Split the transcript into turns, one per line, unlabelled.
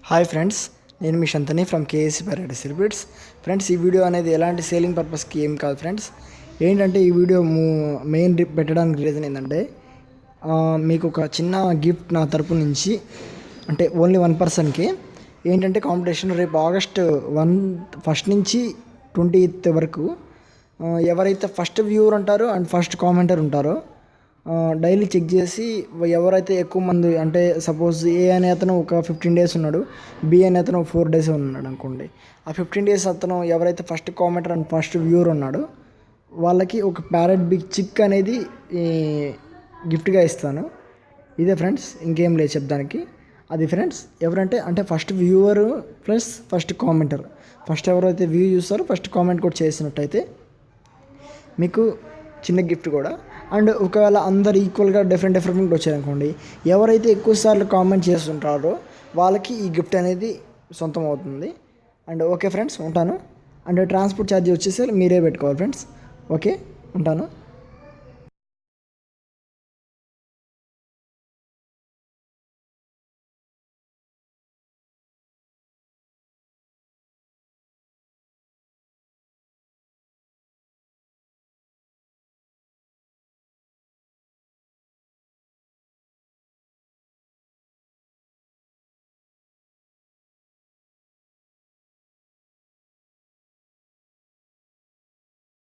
Hi friends, నేను మీ Shantani from KSC Parrot celebrities. Friends, ఈ వీడియో అనేది ఎలాంటి సేలింగ్ పర్పస్కి ఏం కాదు ఫ్రెండ్స్. ఏంటంటే ఈ వీడియో మెయిన్ పెట్టడానికి రీజన్ ఏంటంటే మీకు ఒక చిన్న గిఫ్ట్ నా తరపు నుంచి, అంటే ఓన్లీ 1 పర్సన్కి. ఏంటంటే కాంపిటీషన్ రేపు ఆగస్ట్ 1 నుంచి 20 వరకు ఎవరైతే ఫస్ట్ వ్యూవర్ ఉంటారో అండ్ ఫస్ట్ కామెంటర్ ఉంటారో డైలీ చెక్ చేసి ఎవరైతే ఎక్కువ మంది, అంటే సపోజ్ ఏ అనే అతను ఒక 15 days ఉన్నాడు, బి అనే అతను 4 days ఉన్నాడు అనుకోండి. ఆ 15 days అతను ఎవరైతే first commenter and first viewer ఉన్నాడో వాళ్ళకి ఒక ప్యారెట్ బిగ్ చిక్ అనేది గిఫ్ట్గా ఇస్తాను. ఇదే ఫ్రెండ్స్, ఇంకేం లేదు చెప్దానికి. అది ఫ్రెండ్స్ ఎవరంటే, అంటే first viewer plus first commenter, first ఎవరైతే వ్యూ చూస్తారో ఫస్ట్ కామెంట్ కూడా చేసినట్టయితే మీకు చిన్న గిఫ్ట్ కూడా. అండ్ ఒకవేళ అందరు ఈక్వల్గా డిఫరెంట్ వచ్చారనుకోండి, ఎవరైతే ఎక్కువ సార్లు కామెంట్ చేస్తుంటారో వాళ్ళకి ఈ గిఫ్ట్ అనేది సొంతం అవుతుంది. అండ్ ఓకే ఫ్రెండ్స్, ఉంటాను. అండ్ ట్రాన్స్పోర్ట్ ఛార్జ్ వచ్చేసి మీరే పెట్టుకోవాలి ఫ్రెండ్స్. ఓకే, ఉంటాను.